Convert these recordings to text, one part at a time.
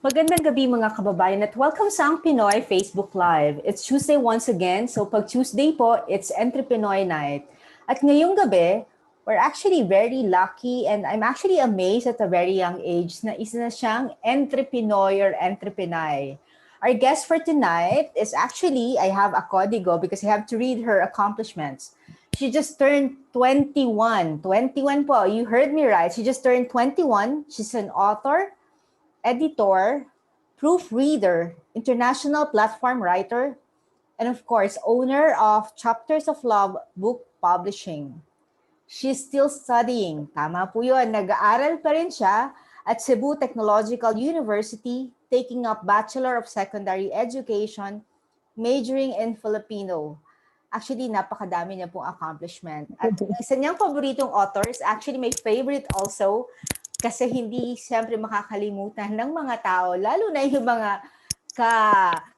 Magandang gabi mga kababayan at welcome sa Ang Pinoy Facebook Live. It's Tuesday once again, so pag Tuesday po, it's EntrePinoy night. At ngayong gabi, we're actually very lucky and I'm actually amazed at a very young age na isa na siyang EntrePinoy or EntrePinay. Our guest for tonight is actually, I have a código because I have to read her accomplishments. She just turned 21. 21 po, you heard me right. She just turned 21. She's an author, editor, proofreader, international platform writer, and of course, owner of Chapters of Love Book Publishing. She's still studying. Tama po yun. Nag-aaral pa rin siya at Cebu Technological University, taking up Bachelor of Secondary Education, majoring in Filipino. Actually, napakadami niya pong accomplishment. At isa niyang paboritong authors, actually my favorite also, kasi hindi siyempre makakalimutan ng mga tao, lalo na yung mga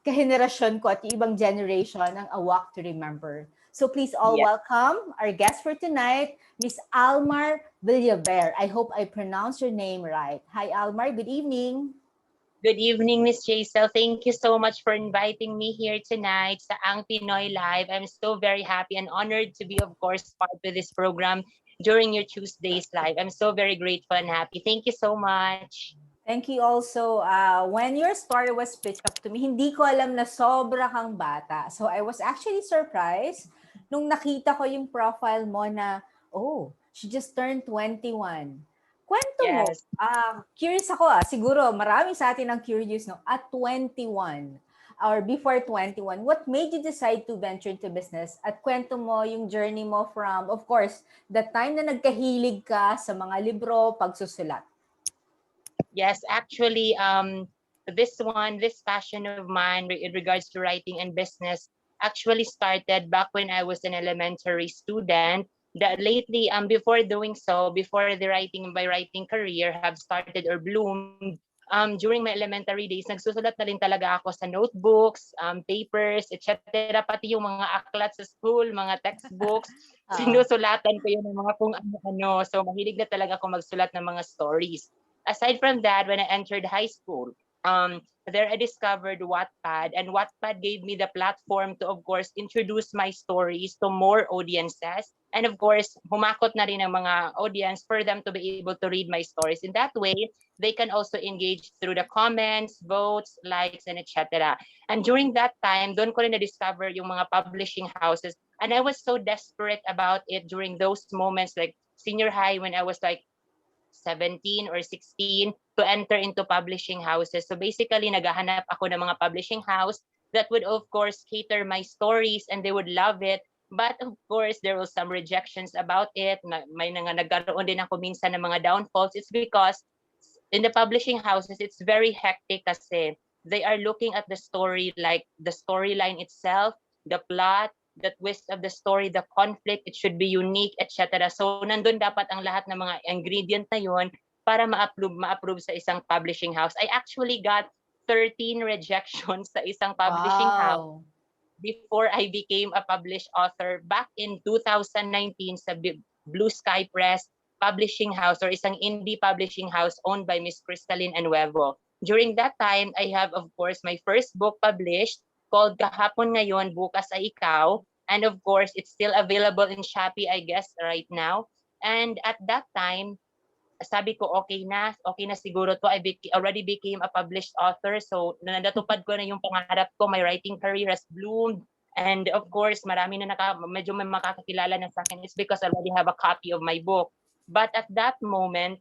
kahenerasyon ko at yung ibang generation ng A Walk to Remember. So please all welcome our guest for tonight, Miss Almar Villaber. I hope I pronounced your name right. Hi Almar, good evening. Good evening, Miss Jaisel. Thank you so much for inviting me here tonight sa Ang Pinoy Live. I'm so very happy and honored to be, of course, part of this program during your Tuesdays Live. I'm so very grateful and happy. Thank you so much. Thank you also. When your story was pitched up to me, hindi ko alam na sobra kang bata. So I was actually surprised nung nakita ko yung profile mo na, oh, she just turned 21. Kwento mo, curious ako siguro marami sa atin ang curious, no? At 21 or before 21, what made you decide to venture into business? At kwento mo yung journey mo from, of course, the time na nagkahilig ka sa mga libro, pagsusulat. Yes, actually, this passion of mine in regards to writing and business actually started back when I was an elementary student. That lately, before doing so, before my writing career have started or bloomed, during my elementary days, nagsusulat na rin talaga ako sa notebooks, papers, etc. Pati yung mga aklat sa school, mga textbooks, sinusulatan ko yun ng mga kung ano-ano. So mahilig na talaga ako magsulat ng mga stories. Aside from that, when I entered high school, there I discovered Wattpad, and Wattpad gave me the platform to, of course, introduce my stories to more audiences. And of course, humakot na rin ang mga audience for them to be able to read my stories. In that way, they can also engage through the comments, votes, likes, and etc. And during that time, doon ko rin na-discover yung mga publishing houses. And I was so desperate about it during those moments, like senior high, when I was like 17 or 16, to enter into publishing houses. So basically, naghahanap ako ng mga publishing house that would, of course, cater my stories and they would love it. But of course, there was some rejections about it. May nagkaroon din ako minsan ng mga downfalls. It's because in the publishing houses, it's very hectic kasi they are looking at the story, like the storyline itself, the plot, the twist of the story, the conflict, it should be unique, etc. So nandun dapat ang lahat ng mga ingredient na yun para ma-approve sa isang publishing house. I actually got 13 rejections sa isang publishing house before I became a published author back in 2019 sa Blue Sky Press publishing house or isang indie publishing house owned by Miss Crystalline Anuevo. During that time, I have, of course, my first book published called Kahapon Ngayon, Bukas Ay Ikaw. And of course, it's still available in Shopee, I guess, right now. And at that time, sabi ko, okay na siguro to. I already became a published author. So, natupad ko na yung pangarap ko. My writing career has bloomed. And of course, marami na medyo may makakakilala na sa akin. It's because I already have a copy of my book. But at that moment,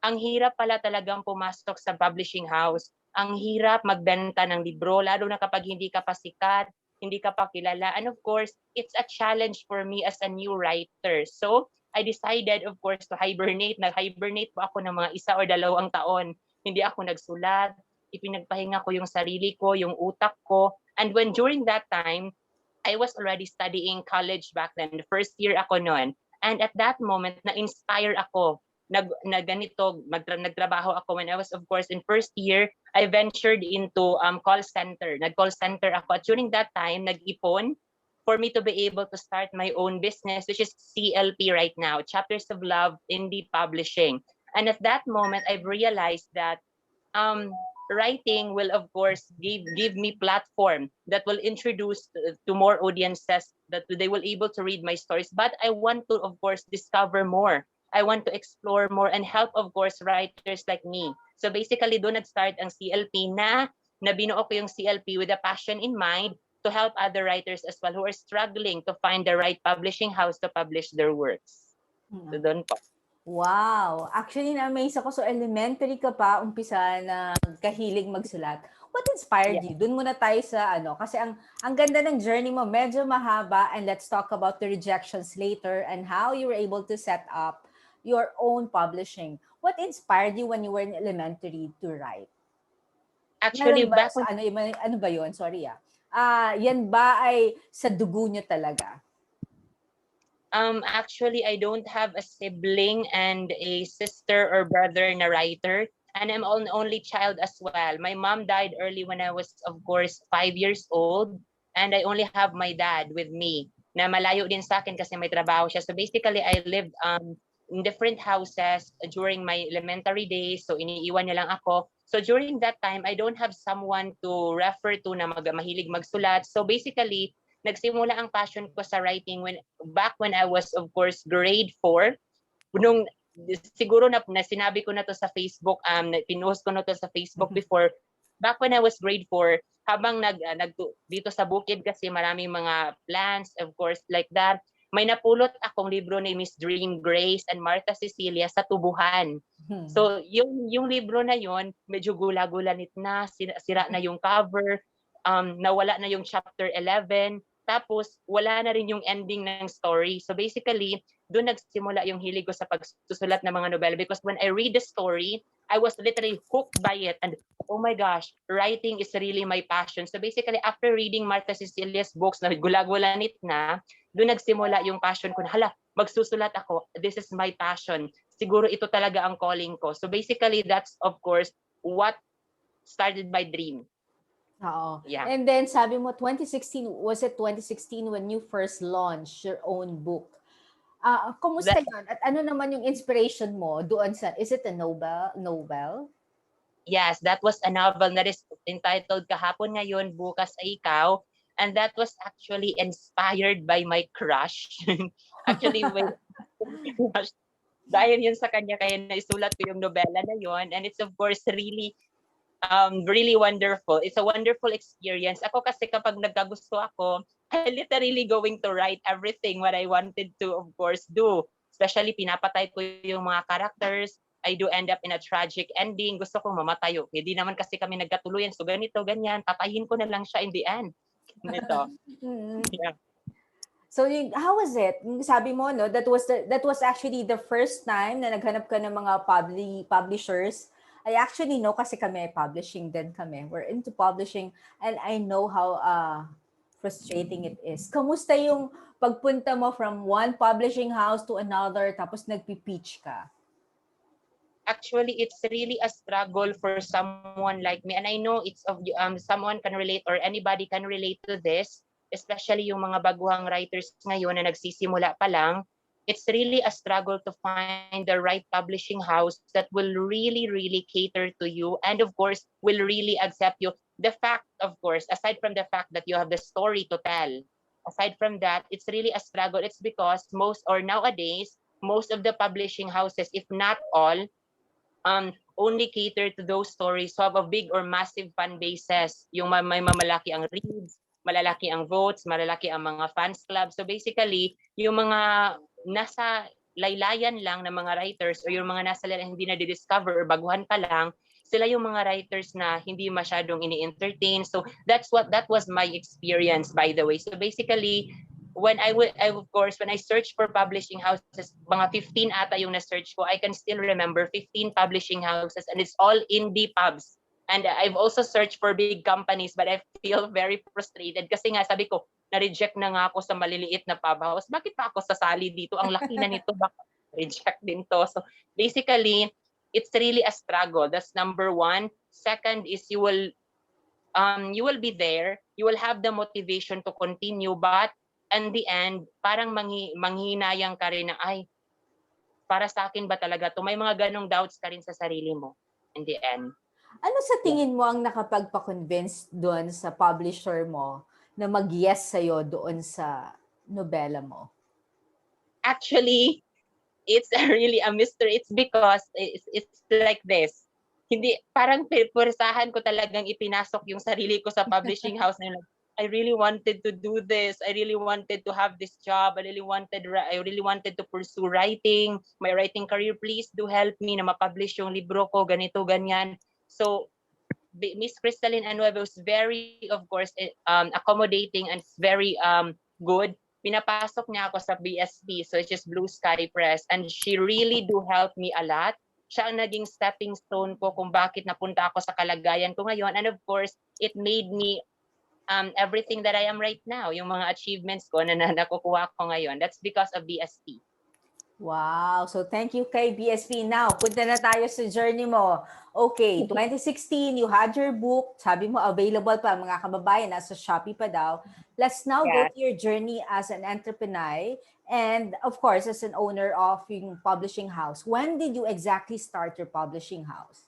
ang hirap pala talagang pumasok sa publishing house. Ang hirap magbenta ng libro, lalo na kapag hindi ka pa sikat, hindi ka pa kilala. And of course, it's a challenge for me as a new writer. So, I decided, of course, to hibernate. Nag-hibernate po ako ng mga 1 or 2 taon. Hindi ako nagsulat. Ipinagpahinga ko yung sarili ko, yung utak ko. And when during that time, I was already studying college back then. The first year ako noon. And at that moment, na-inspire ako. Nagtrabaho ako when I was, of course, in first year. I ventured into call center. Nag-call center ako. At during that time, nag-ipon for me to be able to start my own business, which is CLP right now, Chapters of Love Indie Publishing. And at that moment, I've realized that writing will of course give me platform that will introduce to more audiences, that they will able to read my stories. But I want to of course discover more. I want to explore more and help of course writers like me. So basically doon nag-start ang CLP na binuo ko yung CLP with a passion in mind to help other writers as well who are struggling to find the right publishing house to publish their works. So doon po. Wow! Actually, na-amaze ako. So, elementary ka pa, umpisa na kahilig magsulat. What inspired you? Doon muna tayo sa kasi ang ganda ng journey mo, medyo mahaba, and let's talk about the rejections later and how you were able to set up your own publishing. What inspired you when you were in elementary to write? Actually, Meron ba back when ano ba yun? Sorry yan ba ay sa dugo niyo talaga? Actually, I don't have a sibling and a sister or brother na writer, and I'm an only child as well. My mom died early when I was, of course, 5 years old, and I only have my dad with me. Na malayo din sa akin kasi may trabaho siya. So basically, I lived in different houses during my elementary days. So iniiwan niya lang ako. So during that time, I don't have someone to refer to na mahilig magsulat. So basically, nagsimula ang passion ko sa writing when I was of course grade 4, nung siguro na sinabi ko na to sa Facebook, pinost ko na to sa Facebook before. Back when I was grade 4, habang dito sa bukid kasi maraming mga plants, of course, like that, may napulot akong libro ni Miss Dream Grace and Martha Cecilia sa tubuhan. So yung libro na yon medyo gula-gulanit na, sira na yung cover, nawala na yung chapter 11. Tapos, wala na rin yung ending ng story. So basically, doon nagsimula yung hilig ko sa pagsusulat ng mga nobela, because when I read the story, I was literally hooked by it. And oh my gosh, writing is really my passion. So basically, after reading Martha Cecilia's books na gula-gulanit na, doon nagsimula yung passion ko na, hala, magsusulat ako. This is my passion. Siguro ito talaga ang calling ko. So basically, that's of course what started my dream. Oo. Yeah. And then sabi mo 2016, was it 2016 when you first launched your own book? Kumusta yun? At ano naman yung inspiration mo doon sa, is it a novel? Yes, that was a novel that is entitled Kahapon Ngayon, Bukas Ay Ikaw. And that was actually inspired by my crush. Actually, dahil yun sa kanya, kaya naisulat ko yung nobela na yun. And it's of course really wonderful. It's a wonderful experience. Ako kasi kapag nagkagusto ako, I literally going to write everything what I wanted to, of course, do. Especially pinapatay ko yung mga characters. I do end up in a tragic ending. Gusto kong mamatay. Hindi naman kasi kami nagkatuluyan. So ganito, ganyan. Patayin ko na lang siya in the end. Ito. Yeah. So how was it? Sabi mo no, that was actually the first time na naghanap ka ng mga publishers. I actually know kasi kami publishing din kami. We're into publishing and I know how frustrating it is. Kamusta yung pagpunta mo from one publishing house to another tapos nagpi-pitch ka? Actually, it's really a struggle for someone like me, and I know it's of someone can relate or anybody can relate to this, especially yung mga baguhang writers ngayon na nagsisimula pa lang. It's really a struggle to find the right publishing house that will really cater to you and of course will really accept you. The fact, of course, aside from the fact that you have the story to tell, aside from that, it's really a struggle. It's because nowadays most of the publishing houses, if not all, only cater to those stories who have a big or massive fan bases. Yung may mamalaki ang reads, malalaki ang votes, malalaki ang mga fans club. So basically, yung mga nasa laylayan lang ng mga writers or yung mga nasa laylayan hindi na discover or baguhan pa lang, sila yung mga writers na hindi masyadong ini-entertain. So that was my experience, by the way. So basically, when I search for publishing houses, mga 15 ata yung na-search ko, I can still remember 15 publishing houses and it's all indie pubs. And I've also searched for big companies but I feel very frustrated kasi nga sabi ko, na-reject na nga ako sa maliliit na pub house. Bakit pa ako sasali dito? Ang laki na nito, baka reject din to. So basically, it's really a struggle. That's number one. Second is you will be there, you will have the motivation to continue, but in the end, parang manghinayang ka rin na, ay, para sa akin ba talaga to? May mga ganong doubts ka rin sa sarili mo in the end. Ano sa tingin mo ang nakapagpa-convince doon sa publisher mo na mag-yes sa'yo doon sa nobela mo? Actually, it's really a mystery. It's because it's like this. Hindi, parang pursahan ko talagang ipinasok yung sarili ko sa publishing house na like, I really wanted to do this. I really wanted to have this job. I really wanted to pursue writing, my writing career. Please do help me na ma-publish yung libro ko, ganito, ganyan. So, Miss Crystalline Anueva was very, of course, accommodating and very good. Pinapasok niya ako sa BSP, so it's just Blue Sky Press, and she really do help me a lot. Siya ang naging stepping stone ko kung bakit napunta ako sa kalagayan ko ngayon. And of course, it made me everything that I am right now. Yung mga achievements ko na nakukuha ko ngayon, that's because of BSP. Wow. So thank you kay BSP. Now, punta na tayo sa journey mo. Okay, 2016, you had your book. Sabi mo, available pa mga kababayan. Nasa Shopee pa daw. Let's now go Yes. to your journey as an entrepreneur and of course, as an owner of yung publishing house. When did you exactly start your publishing house?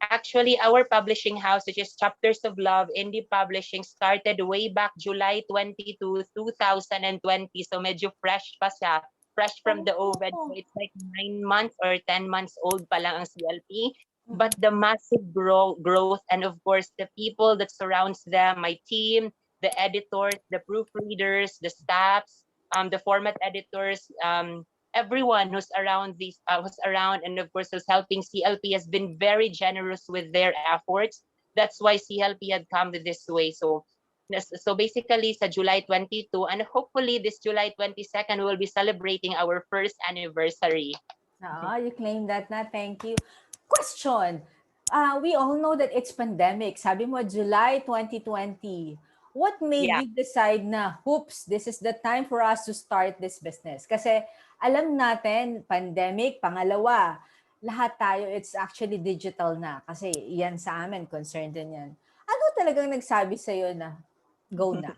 Actually, our publishing house, which is Chapters of Love Indie Publishing, started way back July 22, 2020. So medyo fresh pa siya. Fresh from the oven. So it's like 9 months or 10 months old pa lang ang CLP. But the massive growth and of course the people that surrounds them, my team, the editors, the proofreaders, the staffs, the format editors, everyone who's around and of course who's helping CLP has been very generous with their efforts. That's why CLP had come this way. So basically sa July 22 and hopefully this July 22nd we'll be celebrating our first anniversary. You claim that na. Thank you. Question. We all know that it's pandemic. Sabi mo, July 2020. What made Yeah. you decide na, oops, this is the time for us to start this business? Kasi alam natin, pandemic, pangalawa, lahat tayo, it's actually digital na. Kasi yan sa amin, concerned din yan. Ano talagang nagsabi sa'yo na, go na?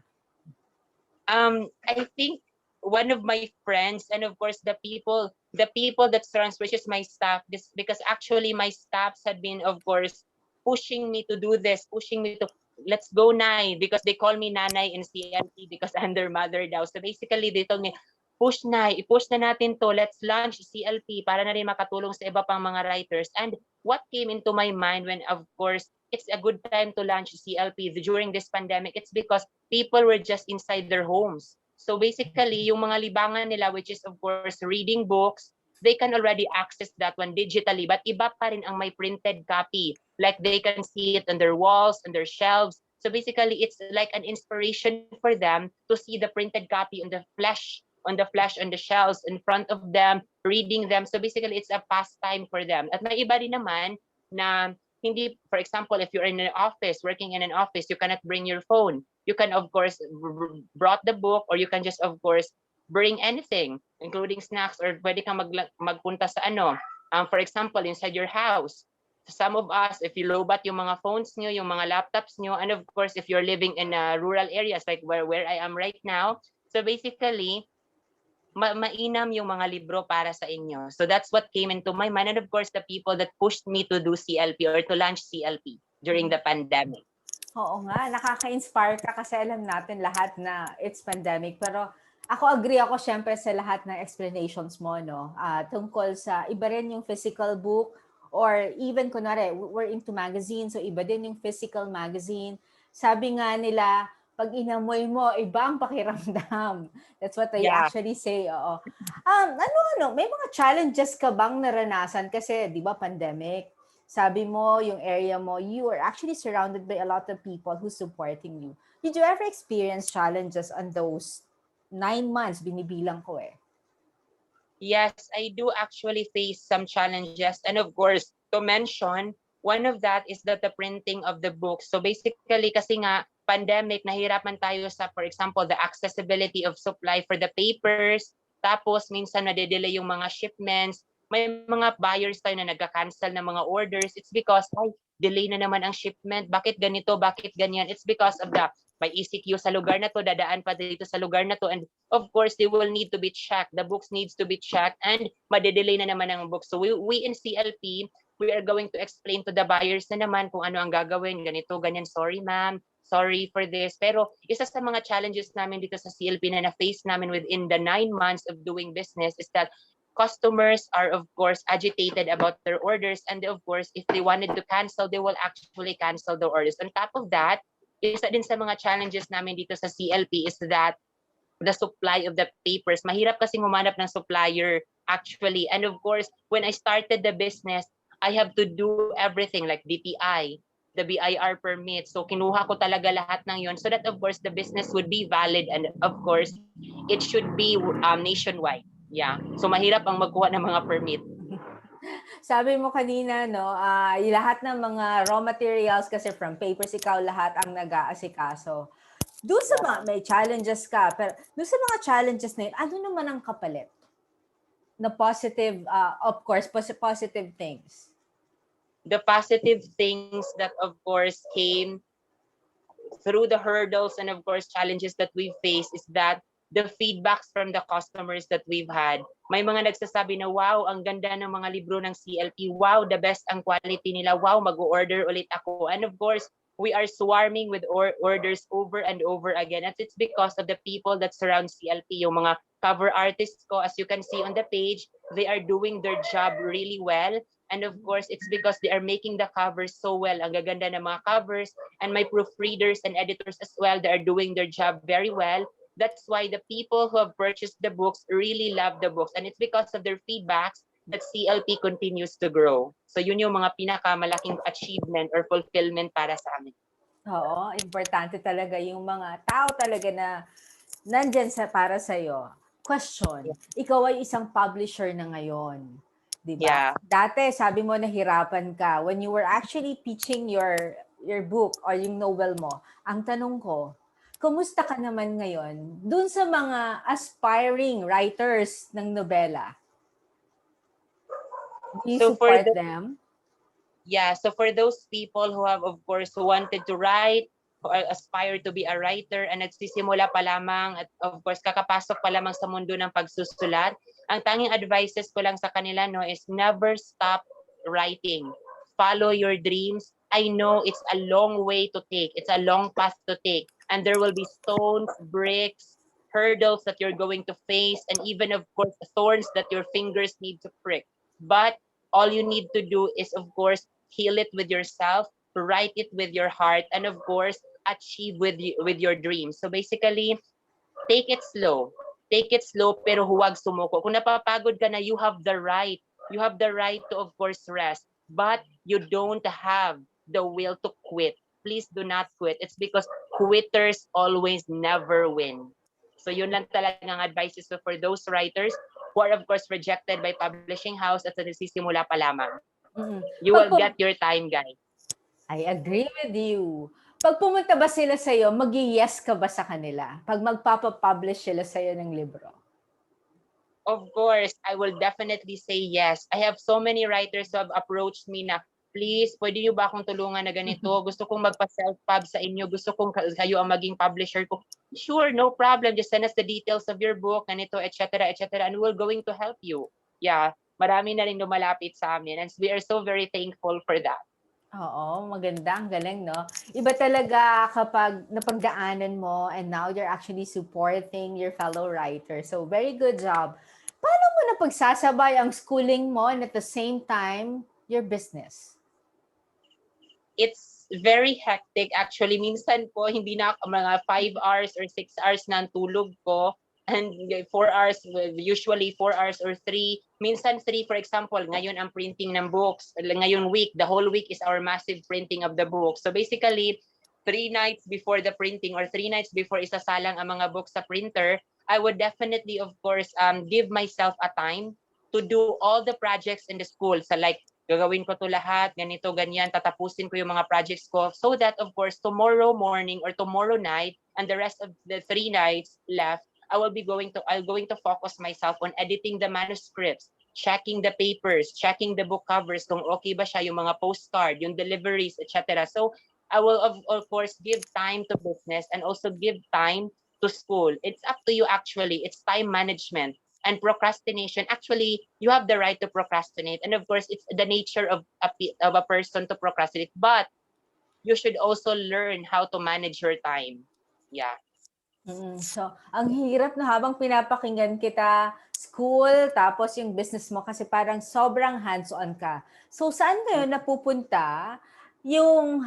I think one of my friends and of course the people that surrounds, which is my staff, this because actually my staffs had been of course pushing me to do this, pushing me to let's go Nay, because they call me Nanay in CLP because I'm their mother daw. So basically they told me, push Nay, i-push na natin to, let's launch CLP para na rin makatulong sa iba pang mga writers. And what came into my mind when of course it's a good time to launch CLP during this pandemic, it's because people were just inside their homes. So basically, yung mga libangan nila, which is of course reading books, they can already access that one digitally. But iba pa rin ang may printed copy. Like they can see it on their walls, on their shelves. So basically, it's like an inspiration for them to see the printed copy on the flesh, on the shelves in front of them, reading them. So basically, it's a pastime for them. At may iba rin naman na hindi, for example, if you're in an office, working in an office, you cannot bring your phone. You can, of course, brought the book or you can just, of course, bring anything, including snacks or pwede kang magpunta sa for example, inside your house. Some of us, if you lobat yung mga phones nyo, yung mga laptops nyo, and of course, if you're living in rural areas like where I am right now, so basically, mainam yung mga libro para sa inyo. So that's what came into my mind. And of course, the people that pushed me to do CLP or to launch CLP during the pandemic. Oo nga, nakaka-inspire ka kasi alam natin lahat na it's pandemic. Pero ako agree ako syempre sa lahat ng explanations mo, no? Tungkol sa iba rin yung physical book or even kunwari, we're into magazine, so iba din yung physical magazine. Sabi nga nila, pag inamoy mo, iba ang pakiramdam. That's what they actually say, oo. May mga challenges ka bang naranasan? Kasi, di ba, pandemic, sabi mo, yung area mo, you are actually surrounded by a lot of people who's supporting you. Did you ever experience challenges on those 9 months? Binibilang ko eh. Yes, I do actually face some challenges. And of course, to mention, one of that is that the printing of the books. So basically, kasi nga, pandemic, nahirapan tayo sa, for example, the accessibility of supply for the papers. Tapos, minsan nade-delay yung mga shipments. May mga buyers tayo na nagka-cancel ng mga orders. It's because, delay na naman ang shipment. Bakit ganito? Bakit ganyan? It's because of the may ECQ sa lugar na to, dadaan pa dito sa lugar na to. And of course, they will need to be checked. The books needs to be checked and madedelay na naman ang books. So we in CLP, we are going to explain to the buyers na naman kung ano ang gagawin, ganito, ganyan, sorry ma'am, sorry for this. Pero isa sa mga challenges namin dito sa CLP na na-face namin within the 9 months of doing business is that customers are of course agitated about their orders, and of course if they wanted to cancel, they will actually cancel the orders. On top of that, isa din sa mga challenges namin dito sa CLP is that the supply of the papers. Mahirap kasing humanap ng supplier actually. And of course, when I started the business, I have to do everything like DTI, the BIR permit. So kinuha ko talaga lahat ng yon so that of course the business would be valid, and of course it should be nationwide. Yeah. So mahirap ang magkuha ng mga permit. Sabi mo kanina, no, lahat ng mga raw materials kasi from papers, ikaw lahat ang nag-aasikaso. Doon sa mga, may challenges ka, pero doon sa mga challenges na yun, ano naman ang kapalit? Na positive, of course, positive things. The positive things that of course came through the hurdles and of course challenges that we face is that the feedbacks from the customers that we've had. May mga nagsasabi na, wow, ang ganda ng mga libro ng CLP. Wow, the best ang quality nila. Wow, mag-order ulit ako. And of course, we are swarming with orders over and over again. And it's because of the people that surround CLP. Yung mga cover artists ko, as you can see on the page, they are doing their job really well. And of course, it's because they are making the covers so well. Ang gaganda ng mga covers. And my proofreaders and editors as well, they are doing their job very well. That's why the people who have purchased the books really love the books. And it's because of their feedbacks that CLP continues to grow. So yun yung mga pinakamalaking achievement or fulfillment para sa amin. Oo, importante talaga yung mga tao talaga na nandyan para sa'yo. Question, ikaw ay isang publisher na ngayon. Diba? Yeah. Dati, sabi mo nahirapan ka when you were actually pitching your book or yung novel mo. Ang tanong ko, kumusta ka naman ngayon dun sa mga aspiring writers ng nobela? Do you support them? Yeah, so for those people who have, of course, who wanted to write, who aspire to be a writer, and nagsisimula pa lamang, at of course, kakapasok pa lamang sa mundo ng pagsusulat, ang tanging advices ko lang sa kanila, no, is never stop writing. Follow your dreams. I know it's a long way to take. It's a long path to take. And there will be stones, bricks, hurdles that you're going to face, and even, of course, thorns that your fingers need to prick. But all you need to do is, of course, heal it with yourself, write it with your heart, and of course, achieve with your dreams. So basically, take it slow. Take it slow, pero huwag sumuko. Kung napapagod ka na, you have the right. You have the right to, of course, rest. But you don't have the will to quit. Please do not quit. It's because quitters always never win. So yun lang talagang advices for those writers who are of course rejected by publishing house at nagsisimula pa lamang. You will get your time, guys. I agree with you. Pag pumunta ba sila sa'yo, mag-yes ka ba sa kanila? Pag magpapapublish sila sa'yo ng libro? Of course, I will definitely say yes. I have so many writers who have approached me na, please, pwede niyo ba akong tulungan na ganito? Gusto kong magpa-self-pub sa inyo. Gusto kong kayo ang maging publisher ko. Sure, no problem. Just send us the details of your book, ganito, etc., etc., and we're going to help you. Yeah, marami na rin lumalapit sa amin, and we are so very thankful for that. Oo, maganda. Ang galing, no? Iba talaga kapag napagdaanan mo and now you're actually supporting your fellow writer. So, very good job. Paano mo napagsasabay ang schooling mo and at the same time, your business? It's very hectic actually. Minsan po, hindi na mga 5 hours or 6 hours na ang tulog ko. And 4 hours, usually 4 hours or 3. Minsan 3, for example, ngayon ang printing ng books. Ngayon week, the whole week is our massive printing of the books. So basically, 3 nights before the printing or 3 nights before isasalang ang mga books sa printer, I would definitely, of course, give myself a time to do all the projects in the school. So like, gagawin ko to lahat, ganito, ganyan, tatapusin ko yung mga projects ko so that, of course, tomorrow morning or tomorrow night and the rest of the 3 nights left, I'm going to focus myself on editing the manuscripts, checking the papers, checking the book covers, kung okay ba siya, yung mga postcard, yung deliveries, etc. So I will, of course, give time to business and also give time to school. It's up to you, actually. It's time management. And procrastination, actually, you have the right to procrastinate. And of course, it's the nature of a person to procrastinate. But you should also learn how to manage your time. Yeah. So, ang hirap na habang pinapakinggan kita, school, tapos yung business mo kasi parang sobrang hands-on ka. So, saan ngayon napupunta yung,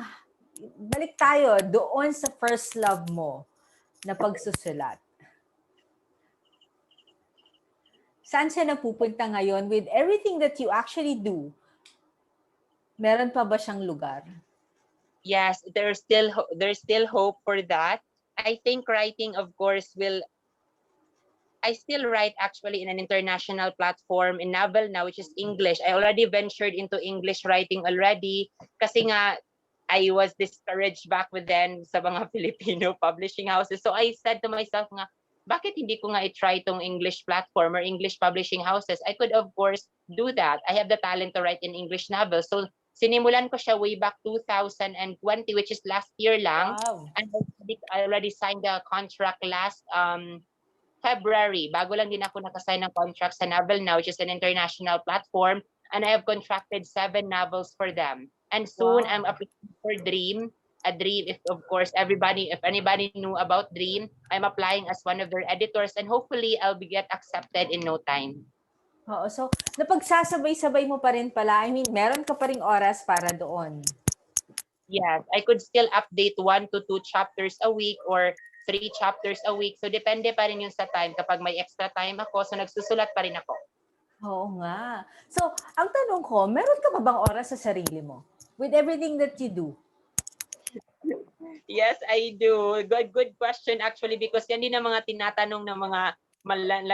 balik tayo doon sa first love mo na pagsusulat? Saan siya napupunta ngayon with everything that you actually do? Meron pa ba siyang lugar? Yes, there's still hope for that. I think writing, of course, I still write actually in an international platform in Naval now, which is English. I already ventured into English writing already kasi nga I was discouraged back then sa mga Filipino publishing houses. So I said to myself nga, bakit hindi ko nga i-try tong English platform or English publishing houses? I could, of course, do that. I have the talent to write in English novels. So sinimulan ko siya way back 2020, which is last year lang. Wow. And I already signed the contract last February. Bago lang din ako nakasign ng contract sa Naval now, which is an international platform. And I have contracted 7 novels for them. And soon, I'm applying for Dream. A Dream, if anybody knew about Dream, I'm applying as one of their editors. And hopefully, I'll be get accepted in no time. Oo, so napagsasabay-sabay mo pa rin pala. I mean, meron ka pa ring oras para doon. Yes, I could still update 1 to 2 chapters a week or 3 chapters a week. So, depende pa rin yun sa time. Kapag may extra time ako, so nagsusulat pa rin ako. Oo nga. So, ang tanong ko, meron ka pa bang oras sa sarili mo? With everything that you do? Yes, I do. Good question actually, because yan din ang mga tinatanong ng mga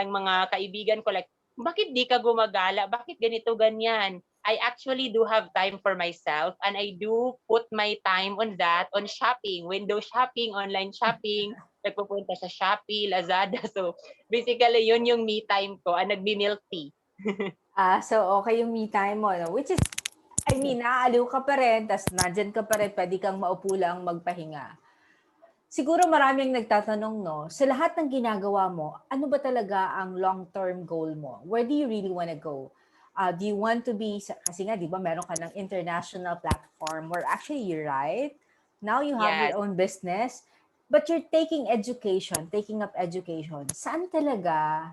mga kaibigan ko, like, bakit di ka gumagala? Bakit ganito, ganyan? I actually do have time for myself, and I do put my time on that, on shopping, window shopping, online shopping, nagpupunta sa Shopee, Lazada. So basically, yun yung me time ko, nagbi-milk tea. So okay yung me time mo, no? Which is, I mean, naaaliw ka pa rin, tas nandyan ka pa rin, pwede kang maupo lang magpahinga. Siguro maraming nagtatanong, no, sa lahat ng ginagawa mo, ano ba talaga ang long-term goal mo? Where do you really want to go? Do you want to be, kasi nga, di ba, meron ka ng international platform where actually you're right. Now you have Yes. your own business, but you're taking up education. Saan talaga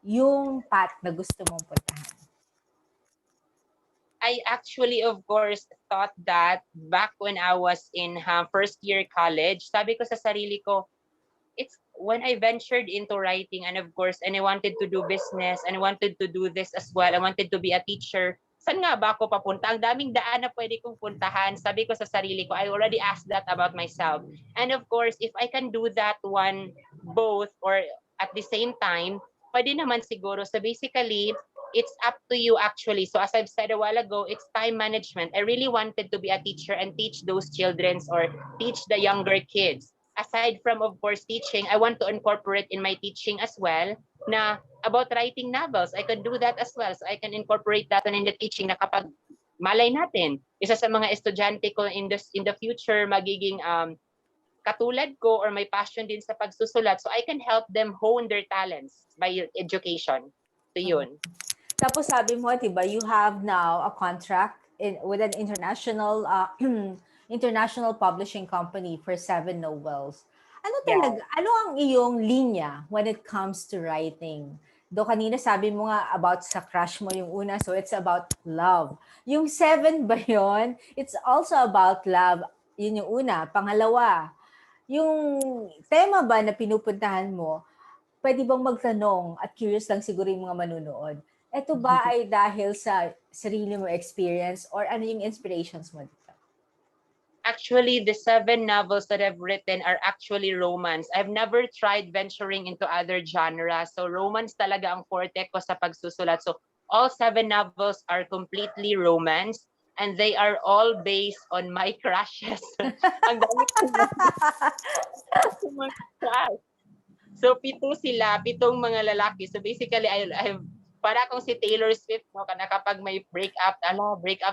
yung path na gusto mong puntahan? I actually, of course, thought that back when I was in first year college. Sabi ko sa sarili ko, it's when I ventured into writing, and of course, and I wanted to do business, and I wanted to do this as well. I wanted to be a teacher. Saan nga ba ako papunta? Ang daming daan na pwede kong puntahan. Sabi ko sa sarili ko, I already asked that about myself. And of course, if I can do that one, both, or at the same time, pwede naman siguro. So basically, it's up to you actually. So as I've said a while ago, it's time management. I really wanted to be a teacher and teach those children or teach the younger kids. Aside from, of course, teaching, I want to incorporate in my teaching as well na about writing novels. I can do that as well. So I can incorporate that in the teaching na kapag malay natin, isa sa mga estudyante ko in the future magiging katulad ko or may passion din sa pagsusulat. So I can help them hone their talents by education. So yun. Tapos sabi mo, diba, you have now a contract with an international international publishing company for 7 novels. Ano talaga, ano ang iyong linya when it comes to writing? Do kanina sabi mo nga about sa crush mo yung una, so it's about love. Yung 7 ba yun? It's also about love. Yun yung una. Pangalawa, yung tema ba na pinupuntahan mo, pwede bang magtanong at curious lang siguro yung mga manunood? Ito ba ay dahil sa sarili mo experience or ano yung inspirations mo dito? Actually, the 7 novels that I've written are actually romance. I've never tried venturing into other genres. So romance talaga ang forte ko sa pagsusulat. So all 7 novels are completely romance, and they are all based on my crushes. Ang dami ko mga crush. So 7 mga lalaki. So basically, I para akong si Taylor Swift, no, na kapag may breakup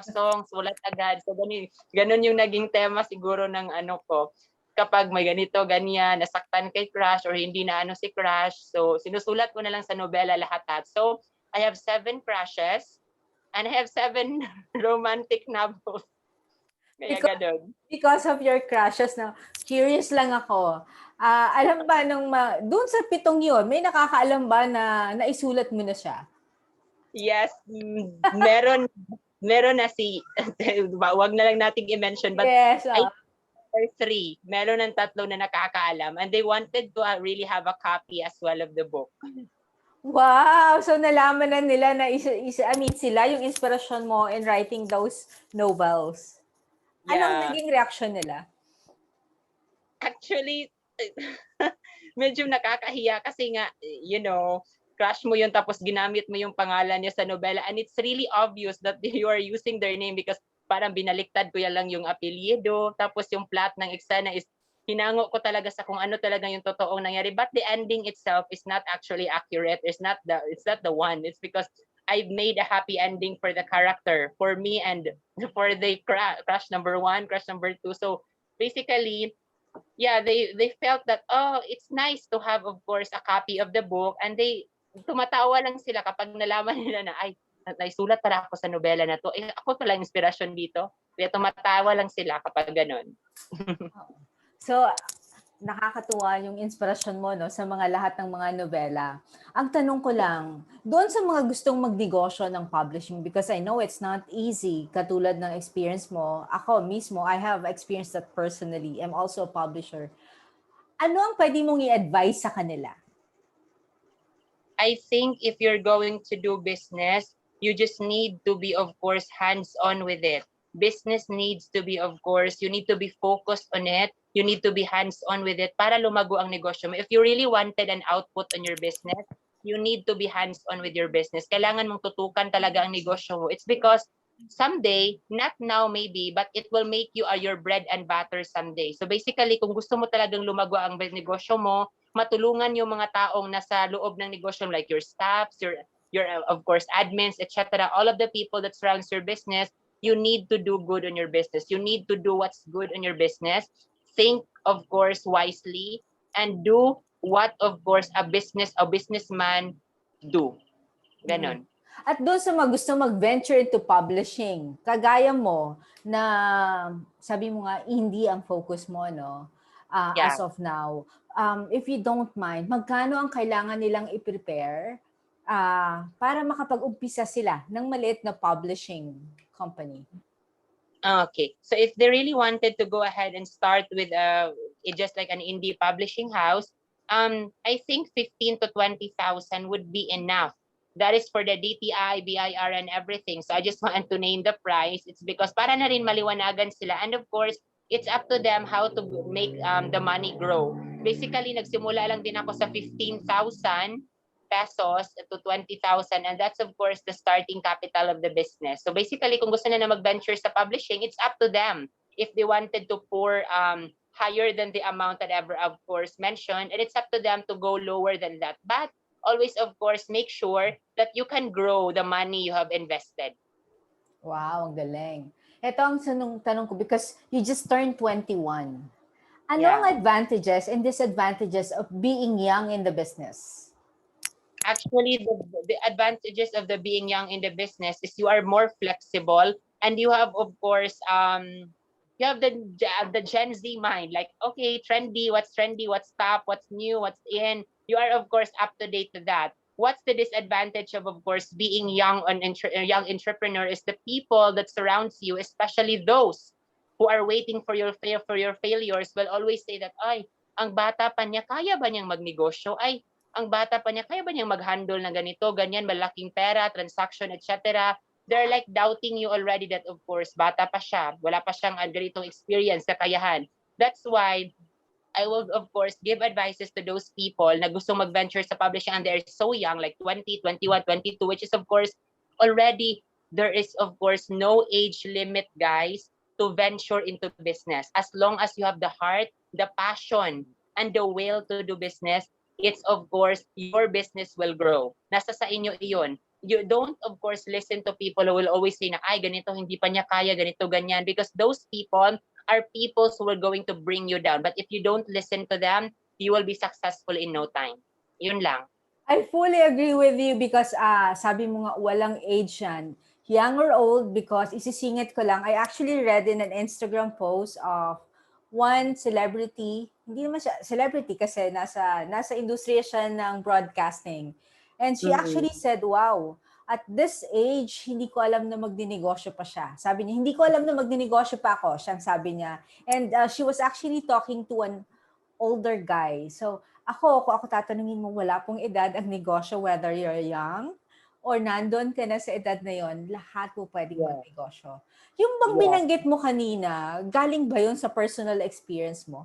song, sulat agad. So ganun yung naging tema siguro ng ano ko. kapag may ganito, ganyan, nasaktan kay crush or hindi na ano si crush. So, sinusulat ko na lang sa nobela lahat. So, I have 7 crushes and I have 7 romantic novels. Kaya Because, ganun. because of your crushes na, curious lang ako. Alam ba doon sa 7 yun, may nakakaalam ba na naisulat mo na siya? Yes, meron na si, wag na lang nating i-mention, but Yes. I or 3, meron ng 3 na nakakaalam and they wanted to really have a copy as well of the book. Wow! So nalaman na nila na sila yung inspirasyon mo in writing those novels. Anong Yeah. naging reaction nila? Actually, medyo nakakahiya kasi nga, crush mo yun tapos ginamit mo yung pangalan niya sa nobela and it's really obvious that you are using their name because parang binaliktad ko yan lang yung apelyido tapos yung plot ng eksena is hinango ko talaga sa kung ano talaga yung totoong nangyari but the ending itself is not actually accurate. It's not the one. It's because I've made a happy ending for the character, for me and for the crush number 1, crush number 2. So basically, yeah, they felt that, oh, it's nice to have, of course, a copy of the book, and they tumatawa lang sila kapag nalaman nila na, ay, naisulat pala ako sa nobela na to. Eh, ako pala inspirasyon dito. Kaya tumatawa lang sila kapag ganun. So, nakakatuwa yung inspirasyon mo no sa mga lahat ng mga nobela. Ang tanong ko lang, doon sa mga gustong magnegosyo ng publishing, because I know it's not easy, katulad ng experience mo, ako mismo, I have experienced that personally. I'm also a publisher. Ano ang pwede mong i-advise sa kanila? I think if you're going to do business, you just need to be, of course, hands-on with it. Business needs to be, of course, you need to be focused on it. You need to be hands-on with it para lumago ang negosyo mo. If you really wanted an output on your business, you need to be hands-on with your business. Kailangan mong tutukan talaga ang negosyo mo. It's because someday, not now maybe, but it will make you your bread and butter someday. So basically, kung gusto mo talagang lumago ang negosyo mo, matulungan yung mga taong nasa loob ng negosyo like your staffs, your of course admins, etc. All of the people that surrounds your business, you need to do good on your business. You need to do what's good on your business. Think, of course, wisely and do what, of course, a businessman do. Ganon. At doon sa mga gusto mag-venture into publishing, kagaya mo na sabi mo nga hindi ang focus mo no as Yeah. of now. If you don't mind, magkano ang kailangan nilang i-prepare para makapag-umpisa sila ng maliit na publishing company? Okay. So if they really wanted to go ahead and start with just like an indie publishing house, I think 15 to 20,000 would be enough. That is for the DTI, BIR, and everything. So I just want to name the price. It's because para na rin maliwanagan sila. And of course, it's up to them how to make the money grow. Basically, nagsimula lang din ako sa 15,000 pesos to 20,000, and that's of course the starting capital of the business. So basically, kung gusto na mag-venture sa publishing, it's up to them if they wanted to pour higher than the amount that ever of course mentioned, and it's up to them to go lower than that. But always of course make sure that you can grow the money you have invested. Wow, ang galing. Ito ang tanong ko because you just turned 21. Ano ang advantages and disadvantages of being young in the business? Actually, the advantages of the being young in the business is you are more flexible and you have, of course, you have the Gen Z mind. Like, okay, what's trendy, what's top, what's new, what's in. You are, of course, up to date to that. What's the disadvantage of course, being young, young entrepreneur is the people that surrounds you, especially those who are waiting for your failures, will always say that, ay, ang bata pa niya, kaya ba niyang magnegosyo? Ay, ang bata pa niya, kaya ba niyang mag-handle ng ganito, ganyan, malaking pera, transaction, etc. They're like doubting you already that, of course, bata pa siya, wala pa siyang ganitong experience, kakayahan. That's why I will, of course, give advices to those people na gustong mag-venture sa publishing and they're so young, like 20, 21, 22, which is, of course, already, there is, of course, no age limit, guys, to venture into business. As long as you have the heart, the passion, and the will to do business, it's, of course, your business will grow. Nasa sa inyo iyon. You don't, of course, listen to people who will always say na, ay, ganito, hindi pa niya kaya, ganito, ganyan. Because those people are peoples who are going to bring you down. But if you don't listen to them, you will be successful in no time. Yun lang. I fully agree with you because sabi mo nga walang age yan. Young or old, because isisingit ko lang, I actually read in an Instagram post of one celebrity, hindi naman siya celebrity kasi nasa industriya siya ng broadcasting. And she Mm. actually said, wow, at this age, hindi ko alam na magdinegosyo pa siya. Sabi niya, hindi ko alam na magdinegosyo pa ako, siyang sabi niya. And she was actually talking to an older guy. So, kung ako tatanungin mo, wala pong edad ang negosyo, whether you're young or nandun ka na sa edad na yon, lahat po pwedeng Yeah. magnegosyo. Yung bang Yeah. binanggit mo kanina, galing ba yun sa personal experience mo?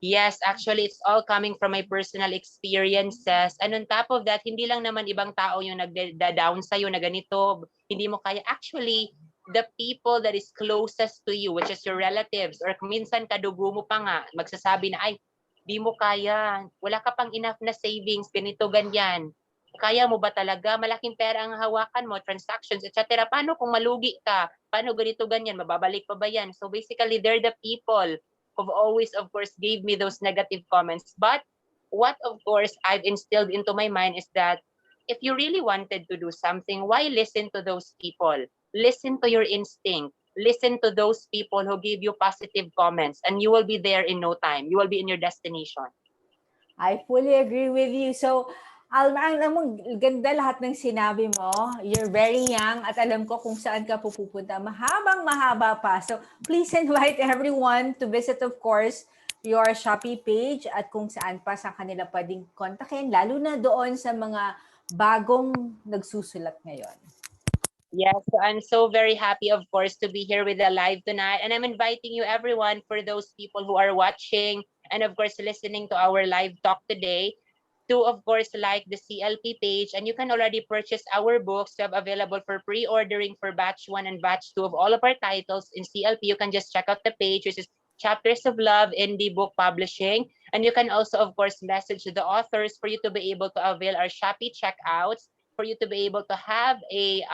Yes, actually, it's all coming from my personal experiences. And on top of that, hindi lang naman ibang tao yung nagda-down sa'yo na ganito, hindi mo kaya. Actually, the people that is closest to you, which is your relatives, or minsan kadugo mo pa nga, magsasabi na, ay, di mo kaya, wala ka pang enough na savings, ganito, ganyan. Kaya mo ba talaga? Malaking pera ang hawakan mo, transactions, etc. Paano kung malugi ka? Paano ganito, ganyan? Mababalik pa ba yan? So basically, they're the people who've always, of course, gave me those negative comments. But what, of course, I've instilled into my mind is that if you really wanted to do something, why listen to those people? Listen to your instinct. Listen to those people who give you positive comments, and you will be there in no time. You will be in your destination. I fully agree with you. So, Alma, ganda lahat ng sinabi mo. You're very young at alam ko kung saan ka pupunta. Mahabang mahaba pa. So, please invite everyone to visit, of course, your Shopee page at kung saan pa sa kanila pwedeng kontakin, lalo na doon sa mga bagong nagsusulat ngayon. Yes, so I'm so very happy, of course, to be here with the live tonight. And I'm inviting you, everyone, for those people who are watching and, of course, listening to our live talk today, to, of course, like the CLP page. And you can already purchase our books. We have available for pre-ordering for batch 1 and batch 2 of all of our titles in CLP. You can just check out the page, which is Chapters of Love Indie Book Publishing. And you can also, of course, message the authors for you to be able to avail our Shopee checkouts, for you to be able to have a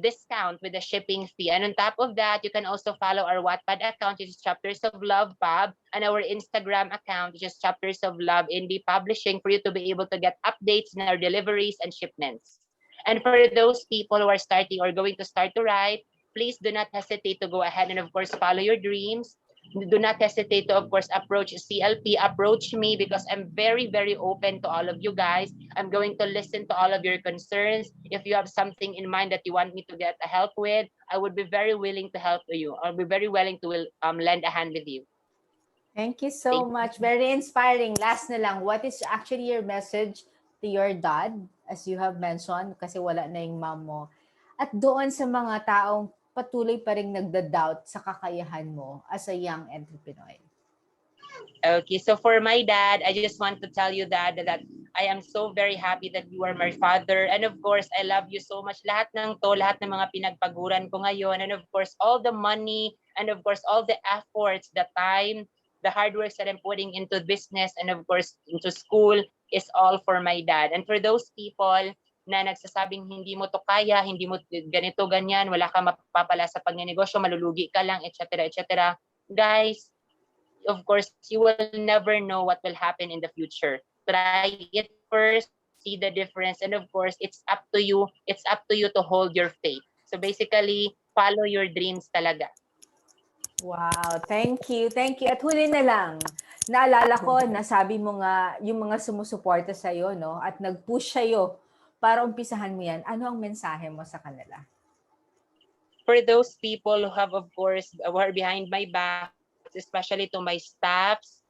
discount with the shipping fee. And on top of that, you can also follow our Wattpad account, which is Chapters of Love Pub, and our Instagram account, which is Chapters of Love Indie Publishing, for you to be able to get updates in our deliveries and shipments. And for those people who are starting or going to start to write, please do not hesitate to go ahead and, of course, follow your dreams. Do not hesitate to, of course, approach CLP, approach me, because I'm very, very open to all of you guys. I'm going to listen to all of your concerns. If you have something in mind that you want me to get a help with, I would be very willing to help you. I'll be very willing to lend a hand with you. Thank you so much. Very inspiring. Last na lang, what is actually your message to your dad, as you have mentioned, kasi wala na yung mom mo, at doon sa mga taong patuloy pa rin nagda-doubt sa kakayahan mo as a young entrepreneur? Okay, so for my dad, I just want to tell you that I am so very happy that you are my father. And of course, I love you so much. Lahat ng to, lahat ng mga pinagpaguran ko ngayon. And of course, all the money, and of course, all the efforts, the time, the hard work that I'm putting into business, and of course, into school, is all for my dad. And for those people na nagsasabing hindi mo to kaya, hindi mo ganito, ganyan, wala ka mapapala sa pagnenegosyo, malulugi ka lang, etc., etc. Guys, of course, you will never know what will happen in the future. Try it first, see the difference, and of course, it's up to you. It's up to you to hold your faith. So basically, follow your dreams talaga. Wow, thank you. Thank you. At huli na lang, naalala ko, nasabi mo nga yung mga sumusuporta sa'yo, no? At nag-push sa'yo para umpisahan mo yan. Ano ang mensahe mo sa kanila? For those people who have, of course, who are behind my back, especially to my staffs,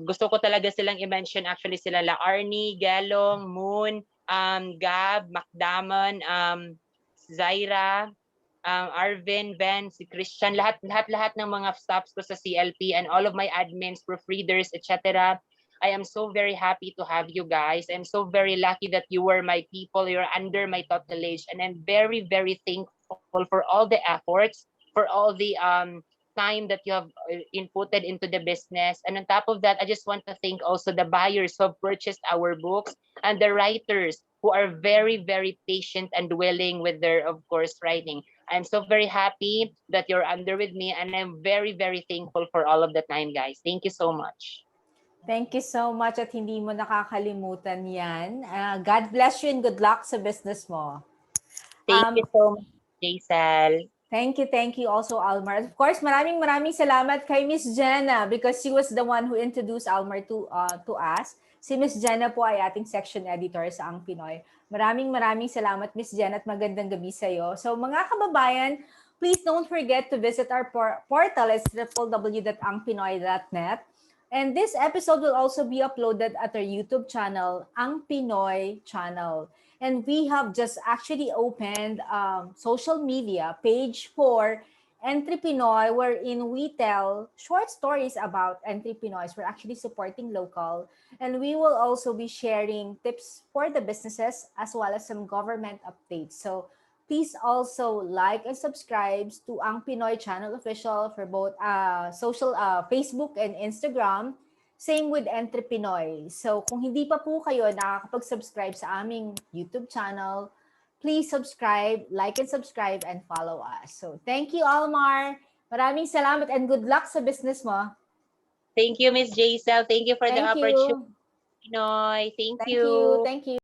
gusto ko talaga silang i-mention, actually sila La Arnie, Gelong, Moon, Gab, Macdamon, Zaira, Arvin, Ben, si Christian, lahat ng mga staffs ko sa CLP, and all of my admins, proofreaders, etc. I am so very happy to have you guys. I'm so very lucky that you were my people. You're under my tutelage, and I'm very, very thankful for all the efforts, for all the time that you have inputted into the business. And on top of that, I just want to thank also the buyers who have purchased our books, and the writers who are very, very patient and willing with their, of course, writing. I'm so very happy that you're under with me, and I'm very, very thankful for all of the time, guys. Thank you so much. Thank you so much at hindi mo nakakalimutan yan. God bless you and good luck sa business mo. Thank you so much, Jaisal. Thank you also, Almar. Of course, maraming salamat kay Miss Jenna because she was the one who introduced Almar to us. Si Miss Jenna po ay ating section editor sa Ang Pinoy. Maraming salamat, Miss Jenna, at magandang gabi sa iyo. So, mga kababayan, please don't forget to visit our portal. It's www.angpinoy.net. And this episode will also be uploaded at our YouTube channel, Ang Pinoy channel. And we have just actually opened social media page for EntrePinoy, wherein we tell short stories about EntrePinoys. We're actually supporting local. And we will also be sharing tips for the businesses as well as some government updates. So please also like and subscribe to Ang Pinoy channel official for both social Facebook and Instagram. Same with EntrePinoy. So kung hindi pa po kayo nakakapag-subscribe sa aming YouTube channel, please subscribe, like and subscribe, and follow us. So thank you, Almar. Maraming salamat and good luck sa business mo. Thank you, Miss Jaisal. Thank you for the Thank opportunity, you. Pinoy. Thank Thank you. you. Thank you.